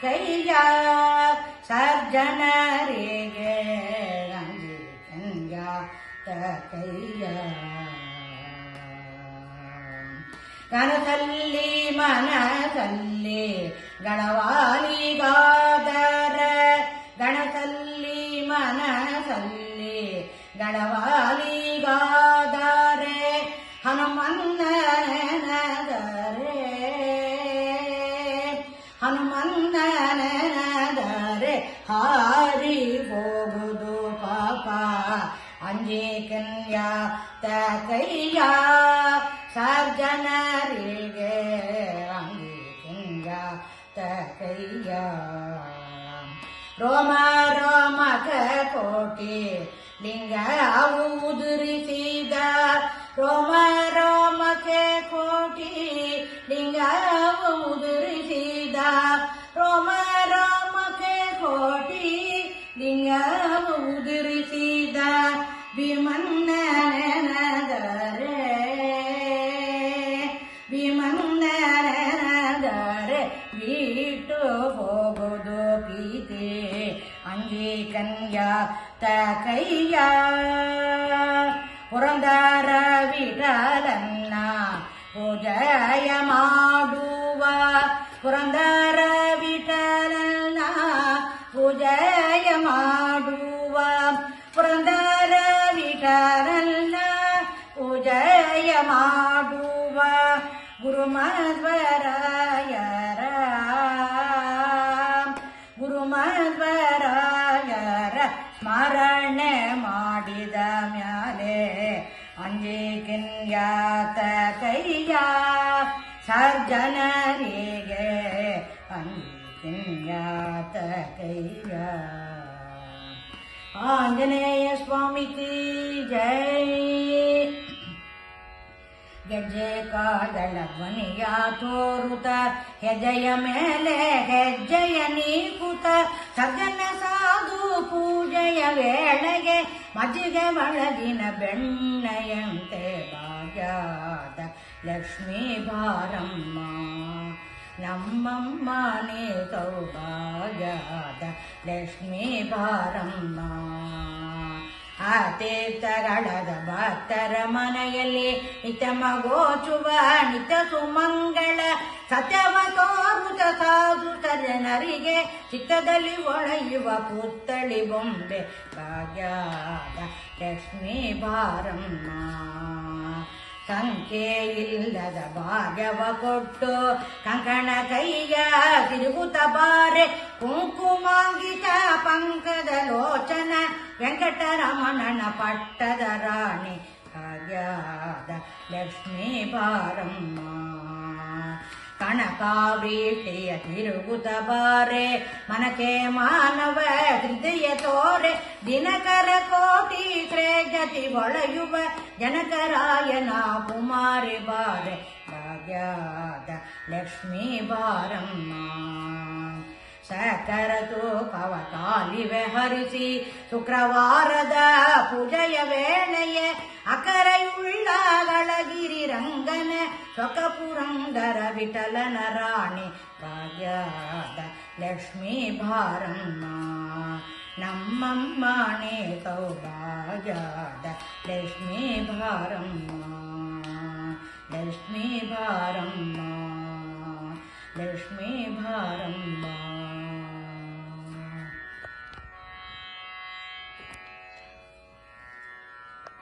ಕೈಯ ಸರ್ಜನರಿಗೆ ಅಂಜಿಕೆಂಜಾತ ಕೈಯ ಕನಸಲ್ಲಿ ಮನಸಲ್ಲಿ ಗಣವಾಲಿಗಾದರ ಗಣಸಲ್ಲಿ ಮನಸಲ್ಲಿ ಗಣವಾಲಿಗಾದರೆ ಹನುಮಂತನದರೆ ಹನುಮಂತನದರೆ ಹಾರಿ ಹೋಗುವುದು ಪಾಪ ಅಂಜಿಕೆಂಜಾತ ಕೈಯ ಸರ್ಜನರಿಗೆ ಅಂಜಿಕೆಂಜಾತ ಕೈಯ ರೋಮ ರೋಮಕ ಕೋಟಿ ಲಿಂಗ ಉದುರಿಸಿದ ರೋಮ ರೋಮಕ್ಕೆ ಕೋಟಿ ಲಿಂಗ ಉದುರಿಸಿದ ರೋಮ ರೋಮಕ್ಕೆ ಕೋಟಿ ಲಿಂಗ ಉದುರಿಸಿದ ಭೀಮನ್ನನದರೆ ಭೀಮನ್ನನದರೆ ಬಿಟ್ಟು ಹೋಗುವುದು ಪ್ರೀತಿ ಅಂಜಿಕೆಂಜಾತ ಕೈಯ ಪುರಂದರ ವಿಠಲನ್ನ ಪೂಜೆಯ ಮಾಡುವ ಪುರಂದರ ವಿಠಲನ್ನ ಪೂಜೆಯ ಮಾಡುವ ಪುರಂದರ ವಿಠಲನ್ನ ಪೂಜೆಯ ಮಾಡುವ ಗುರುಮಧ್ವರಾಯರ ಗುರುಮಧ್ವರಾಯರ ಸ್ಮರಣೆ ಮಾಡಿದ ಮ್ಯಾಲೆ ಅಂಜಿಕೆಂಜಾತ ಕೈಯ ಸರ್ಜನರಿಗೆ ಅಂಜಿಕೆಂಜಾತ ಕೈಯ ಆಂಜನೇಯ ಸ್ವಾಮಿ ಕಿ ಜೈ. ಗೆಜ್ಜೆ ಕಾದಳ ಧ್ವನಿಯ ತೋರುತ ಹೆಜ್ಜೆಯ ಮೇಲೆ ಹೆಜ್ಜೆಯ ನೀಕುತ ಸಜ್ಜನ ಸಾಧು ಪೂಜೆಯ ವೇಳೆಗೆ ಮಜ್ಜಿಗೆ ಒಳಗಿನ ಬೆಣ್ಣೆಯಂತೆ ಭಾಗ್ಯದ ಲಕ್ಷ್ಮೀ ಬಾರಮ್ಮ ನಮ್ಮಮ್ಮ ನೀ ಸೌಭಾಗ್ಯದ ಲಕ್ಷ್ಮೀ ಬಾರಮ್ಮ. ಆ ತೀರ್ಥಗಳದ ಭಕ್ತರ ಮನೆಯಲ್ಲಿ ನಿತ್ಯ ಮಗೋಚುವ ನಿತ್ಯ ಸುಮಂಗಳ ಸತ್ಯವ ತೋರುತ ಸಾಧು ಜನರಿಗೆ ಚಿತ್ತದಲ್ಲಿ ಒಳೆಯುವ ಪುತ್ತಳಿ ಬೊಂಬೆ ಭಾಗ್ಯದ ಲಕ್ಷ್ಮೀ ಬಾರಮ್ಮ. ಸಂಖ್ಯೆ ಇಲ್ಲದ ಭಾಗ್ಯವ ಕೊಟ್ಟು ಕಂಕಣ ಕೈಯ ತಿರುಗುತ್ತ ಬಾರೆ ಕುಂಕುಮಾಂಗಿತ ಪಂಕದ ಲೋಚನ ವೆಂಕಟರಮಣನ ಪಟ್ಟದ ರಾಣಿ ಭಾಗ್ಯದ ಲಕ್ಷ್ಮೀ ಬಾರಮ್ಮ. ಕಣಕಾವೀಟಿಯ ತಿರುಗುತ್ತ ಬಾರೆ ಮನಕೆ ಮಾನವ ಹೃದಯ ತೋರೆ ದಿನಕರ ಕೋಟಿ ಶ್ರೇಜತಿ ಒಳೆಯುವ ಜನಕರಾಯನ ಕುಮಾರಿ ಬಾರೆ ಭಾಗ್ಯದ ಲಕ್ಷ್ಮೀ ಬಾರಮ್ಮ. ಸಕರ ತೂಕವ ಕಾಲಿವೆ ಹರಿಸಿ ಶುಕ್ರವಾರದ ಪೂಜೆಯ ವೇಳೆಯೇ ಅಕರೆಯುಳ್ಳಗಳಗಿರಿ ರಂಗನ ಸೊಕ ಪುರಂದರ ವಿಠಲನ ರಾಣಿ ಭಾಗ್ಯದ ಲಕ್ಷ್ಮೀ ಬಾರಮ್ಮ. ನಮ್ಮಮ್ಮ ನೀ ಸೌಭಾಗ್ಯದ ಲಕ್ಷ್ಮೀ ಬಾರಮ್ಮ ಲಕ್ಷ್ಮೀ ಬಾರಮ್ಮ ಲಕ್ಷ್ಮೀ ಬಾರಮ್ಮ.